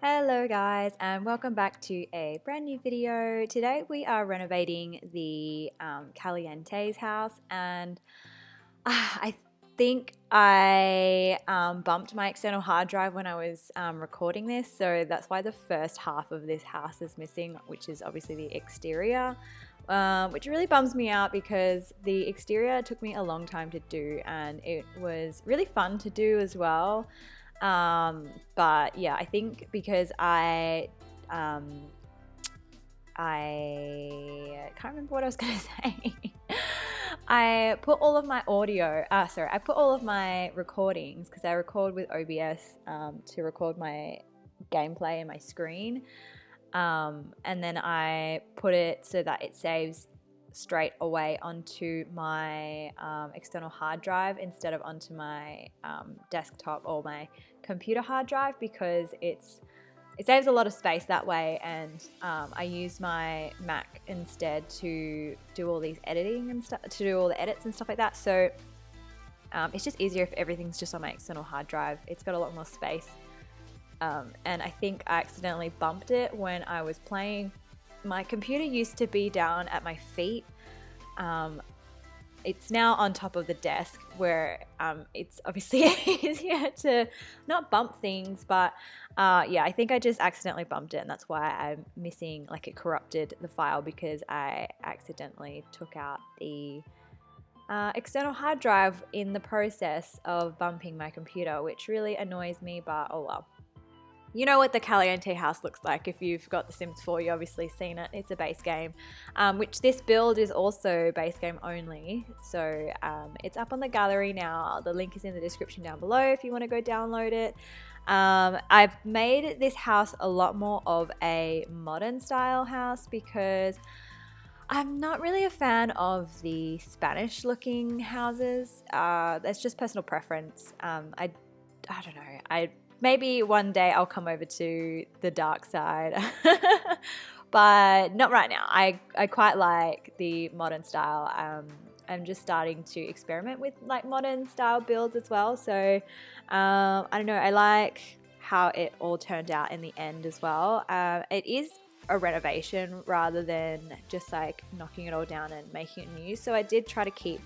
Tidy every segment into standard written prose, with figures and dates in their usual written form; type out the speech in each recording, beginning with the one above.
Hello guys, and welcome back to a brand new video. Today we are renovating the Caliente's house, and I think I bumped my external hard drive when I was recording this, so that's why the first half of this house is missing, which is obviously the exterior, which really bums me out because the exterior took me a long time to do and it was really fun to do as well. But yeah, I think because I can't remember what I was going to say. I put all of my I put all of my recordings, because I record with OBS to record my gameplay and my screen. And then I put it so that it saves straight away onto my external hard drive instead of onto my desktop or my computer hard drive, because it saves a lot of space that way, and I use my Mac instead to do all these editing and stuff, to do all the edits and stuff like that. So it's just easier if everything's just on my external hard drive. It's got a lot more space, and I think I accidentally bumped it when I was playing. My computer used to be down at my feet. It's now on top of the desk, where it's obviously easier to not bump things, but yeah, I think I just accidentally bumped it, and that's why I'm missing, like, it corrupted the file because I accidentally took out the external hard drive in the process of bumping my computer, which really annoys me, but oh well. You know what the Caliente house looks like. If you've got The Sims 4, you've obviously seen it. It's a base game, which this build is also base game only. So it's up on the gallery now. The link is in the description down below if you want to go download it. I've made this house a lot more of a modern style house because I'm not really a fan of the Spanish looking houses. That's just personal preference. I don't know. Maybe one day I'll come over to the dark side, but not right now. I quite like the modern style. I'm just starting to experiment with like modern style builds as well. So I don't know. I like how it all turned out in the end as well. It is a renovation rather than just like knocking it all down and making it new. So I did try to keep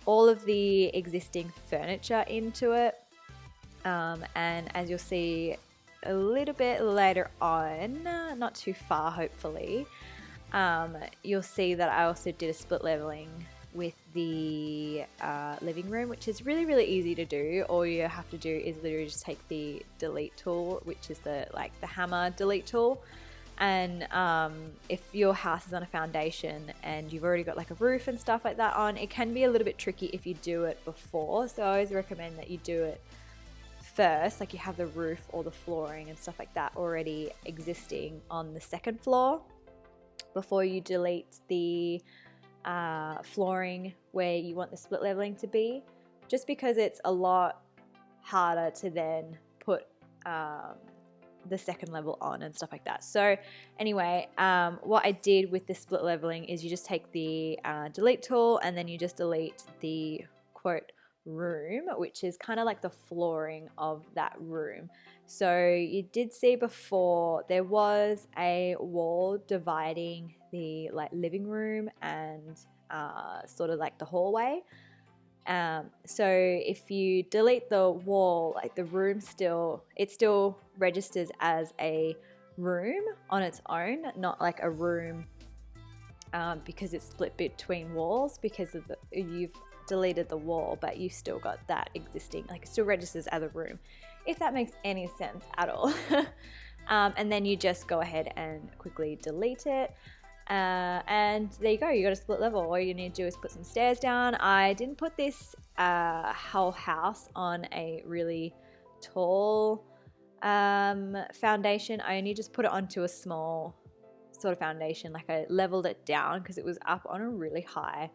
all of the existing furniture into it. And as you'll see a little bit later on, not too far hopefully, you'll see that I also did a split leveling with the living room, which is really, really easy to do. All you have to do is literally just take the delete tool, which is the hammer delete tool. And if your house is on a foundation and you've already got like a roof and stuff like that on, it can be a little bit tricky if you do it before. So I always recommend that you do it first, like you have the roof or the flooring and stuff like that already existing on the second floor before you delete the flooring where you want the split leveling to be, just because it's a lot harder to then put the second level on and stuff like that. So anyway, what I did with the split leveling is you just take the delete tool and then you just delete the quote room, which is kind of like the flooring of that room. So you did see before there was a wall dividing the living room and sort of like the hallway. So if you delete the wall, like the room still registers as a room on its own, not like a room because it's split between walls, because of you've deleted the wall, but you've still got that existing, like it still registers as a room, if that makes any sense at all. And then you just go ahead and quickly delete it, and there you go, you got a split level. All you need to do is put some stairs down. I didn't put this whole house on a really tall foundation. I only just put it onto a small sort of foundation. Like I leveled it down because it was up on a really high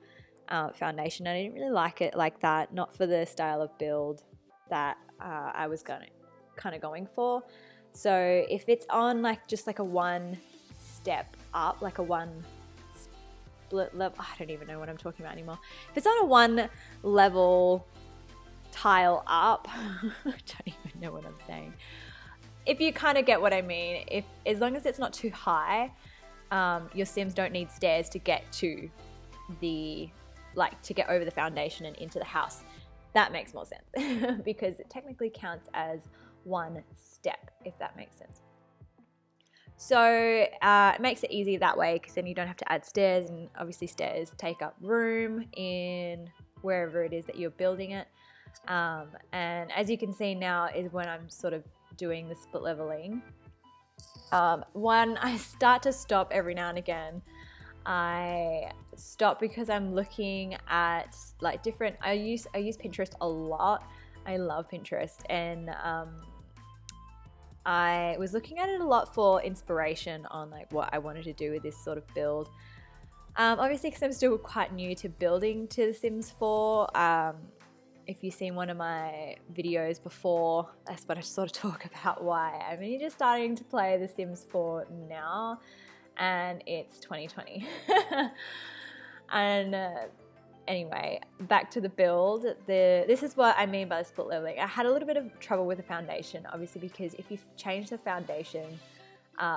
foundation. I didn't really like it like that, not for the style of build that I was kind of going for. So if it's on like just like a one step up, like a one split level, I don't even know what I'm talking about anymore. If it's on a one level tile up, I don't even know what I'm saying. if you kind of get what I mean, as long as it's not too high, your Sims don't need stairs to get to to get over the foundation and into the house. That makes more sense because it technically counts as one step, if that makes sense. So it makes it easy that way because then you don't have to add stairs, and obviously stairs take up room in wherever it is that you're building it. And as you can see now is when I'm sort of doing the split leveling. When I start to stop every now and again, I stop because I'm looking at like different, I use Pinterest a lot. I love Pinterest, and I was looking at it a lot for inspiration on like what I wanted to do with this sort of build. Obviously, because I'm still quite new to building to The Sims 4. If you've seen one of my videos before, that's what I sort of talk about why I'm only just starting to play The Sims 4 now, and it's 2020. And anyway, back to the build. This is what I mean by the split leveling. I had a little bit of trouble with the foundation, obviously, because if you change the foundation,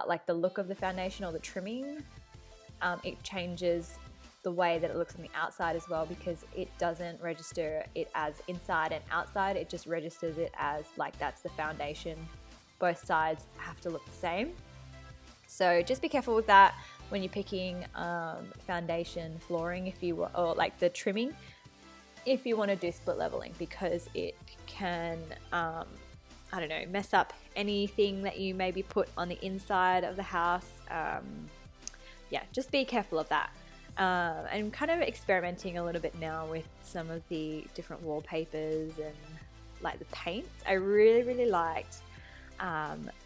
like the look of the foundation or the trimming, it changes the way that it looks on the outside as well, because it doesn't register it as inside and outside. It just registers it as like that's the foundation. Both sides have to look the same. So just be careful with that when you're picking foundation flooring, or like the trimming, if you want to do split leveling, because it can, I don't know, mess up anything that you maybe put on the inside of the house. Yeah, just be careful of that. I'm kind of experimenting a little bit now with some of the different wallpapers and like the paints. I really, really liked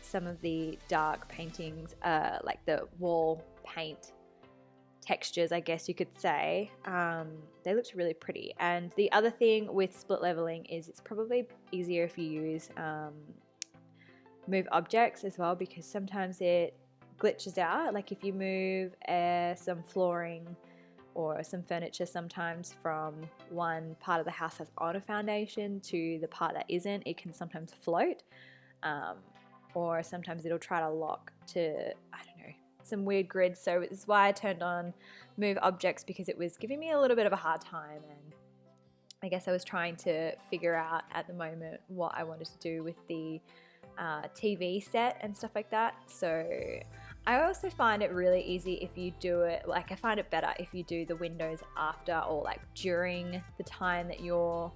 some of the dark paintings, like the wall paint textures, I guess you could say. They looked really pretty. And the other thing with split leveling is it's probably easier if you use move objects as well, because sometimes it glitches out. Like if you move some flooring or some furniture sometimes from one part of the house that's on a foundation to the part that isn't, it can sometimes float, or sometimes it'll try to lock to, I don't know, some weird grids. So this is why I turned on move objects, because it was giving me a little bit of a hard time, and I guess I was trying to figure out at the moment what I wanted to do with the TV set and stuff like that. So I also find it really easy if you do it, like I find it better if you do the windows after or like during the time that you're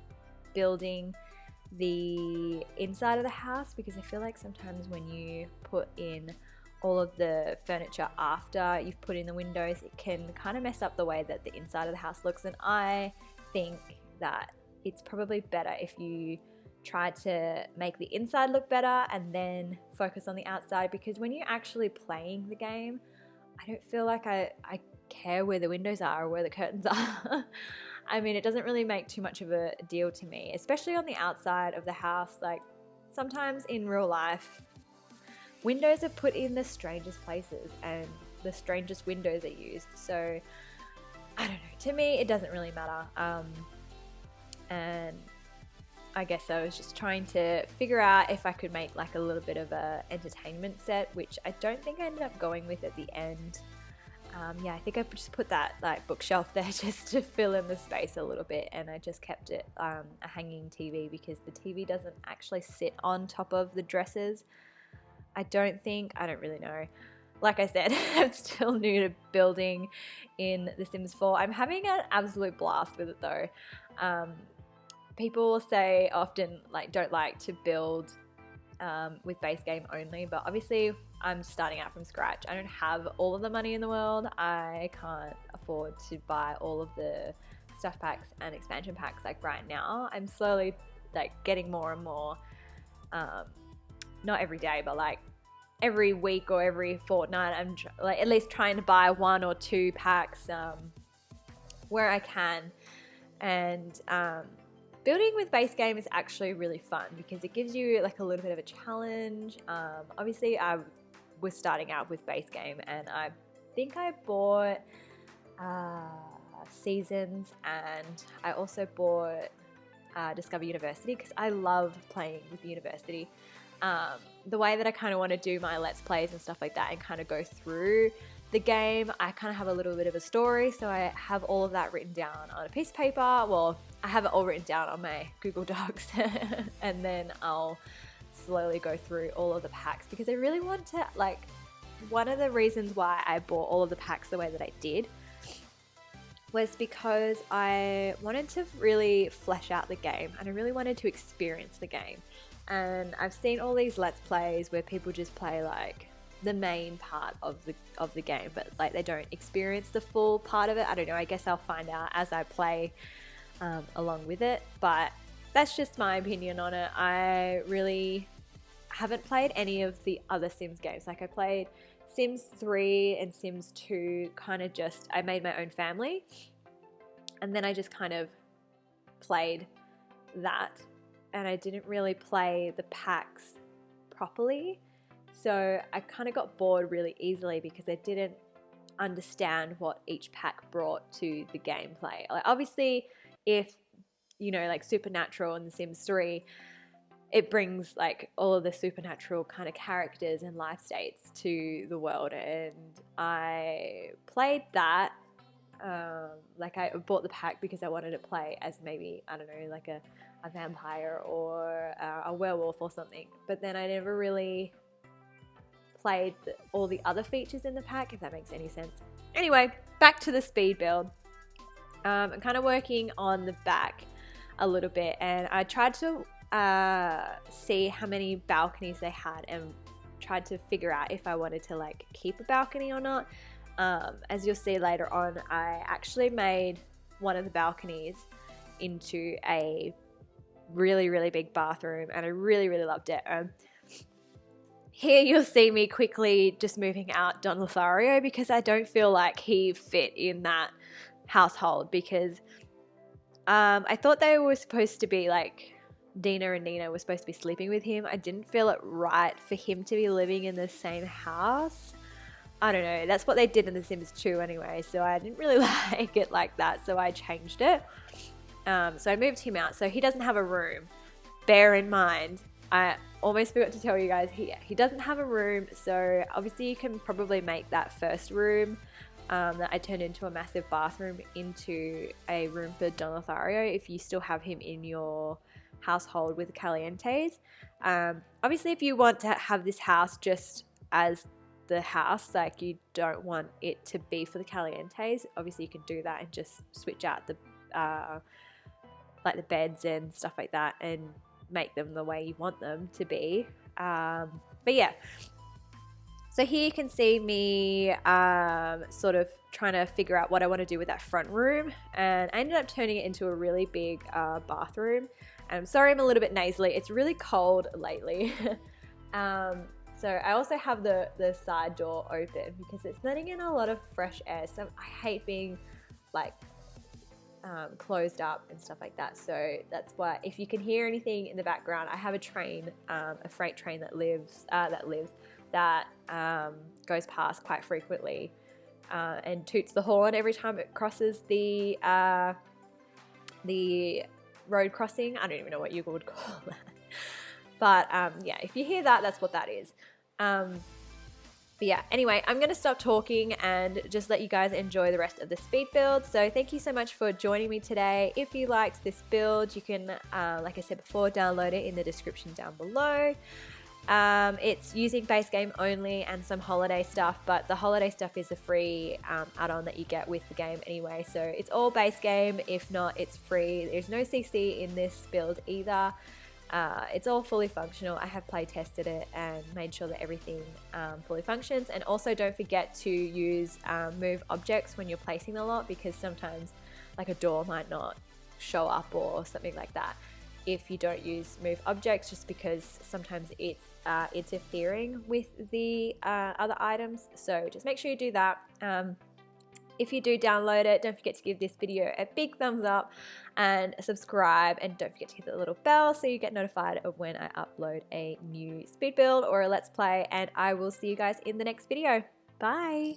building the inside of the house, because I feel like sometimes when you put in all of the furniture after you've put in the windows, it can kind of mess up the way that the inside of the house looks. And I think that it's probably better if you try to make the inside look better and then focus on the outside, because when you're actually playing the game, I don't feel like I care where the windows are or where the curtains are. I mean, it doesn't really make too much of a deal to me, especially on the outside of the house. Like sometimes in real life, windows are put in the strangest places and the strangest windows are used. So I don't know, to me it doesn't really matter. And I guess I was just trying to figure out if I could make like a little bit of a entertainment set, which I don't think I ended up going with at the end. Yeah, I think I just put that like bookshelf there just to fill in the space a little bit, and I just kept it a hanging TV, because the TV doesn't actually sit on top of the dressers. I don't really know. Like I said, I'm still new to building in The Sims 4. I'm having an absolute blast with it though. People say often like don't like to build with base game only, but obviously I'm starting out from scratch. I don't have all of the money in the world. I can't afford to buy all of the stuff packs and expansion packs like right now. I'm slowly like getting more and more, not every day, but like every week or every fortnight, I'm like at least trying to buy 1 or 2 packs where I can. And building with base game is actually really fun because it gives you like a little bit of a challenge. Obviously I was starting out with base game, and I think I bought seasons, and I also bought Discover University, because I love playing with University. The way that I kind of want to do my Let's Plays and stuff like that and kind of go through the game, I kind of have a little bit of a story, so I have all of that written down on a piece of paper. Well, I have it all written down on my Google Docs and then I'll slowly go through all of the packs, because I really want to, like, one of the reasons why I bought all of the packs the way that I did was because I wanted to really flesh out the game and I really wanted to experience the game. And I've seen all these Let's Plays where people just play like the main part of the game, but like they don't experience the full part of it. I don't know, I guess I'll find out as I play along with it, but that's just my opinion on it. I really haven't played any of the other Sims games. Like I played Sims 3 and Sims 2, kind of just, I made my own family and then I just kind of played that, and I didn't really play the packs properly. So I kind of got bored really easily because I didn't understand what each pack brought to the gameplay. Like obviously, if you know, like Supernatural in The Sims 3, it brings like all of the supernatural kind of characters and life states to the world, and I played that. Like I bought the pack because I wanted to play as maybe, I don't know, like a vampire or a werewolf or something, but then I never really played all the other features in the pack, if that makes any sense. Anyway, back to the speed build. I'm kind of working on the back a little bit, and I tried to see how many balconies they had and tried to figure out if I wanted to like keep a balcony or not. As you'll see later on, I actually made one of the balconies into a really, really big bathroom, and I really, really loved it. Here you'll see me quickly just moving out Donlothario because I don't feel like he fit in that household, because I thought they were supposed to be like, Dina and Nina were supposed to be sleeping with him. I didn't feel it right for him to be living in the same house. I don't know, that's what they did in The Sims 2 anyway, so I didn't really like it like that, so I changed it. So I moved him out, so he doesn't have a room. Bear in mind, I almost forgot to tell you guys, he doesn't have a room, so obviously you can probably make that first room that I turned into a massive bathroom into a room for Donlothario if you still have him in your household with Calientes. Obviously if you want to have this house just as the house, like you don't want it to be for the Calientes, obviously you can do that and just switch out the like the beds and stuff like that and make them the way you want them to be. But yeah, so here you can see me sort of trying to figure out what I want to do with that front room, and I ended up turning it into a really big bathroom. I'm sorry I'm a little bit nasally, it's really cold lately. So I also have the side door open because it's letting in a lot of fresh air, so I hate being like closed up and stuff like that. So that's why if you can hear anything in the background, I have a train, a freight train that goes past quite frequently and toots the horn every time it crosses the road crossing. I don't even know what you would call that. But yeah, if you hear that, that's what that is. But yeah, anyway, I'm going to stop talking and just let you guys enjoy the rest of the speed build. So thank you so much for joining me today. If you liked this build, you can, like I said before, download it in the description down below. It's using base game only and some holiday stuff, but the holiday stuff is a free add-on that you get with the game anyway. So it's all base game. If not, it's free. There's no CC in this build either. It's all fully functional. I have play tested it and made sure that everything fully functions. And also don't forget to use move objects when you're placing the lot, because sometimes like a door might not show up or something like that if you don't use move objects, just because sometimes it's interfering with the other items. So just make sure you do that. If you do download it, don't forget to give this video a big thumbs up and subscribe, and don't forget to hit the little bell so you get notified of when I upload a new speed build or a let's play, and I will see you guys in the next video. Bye!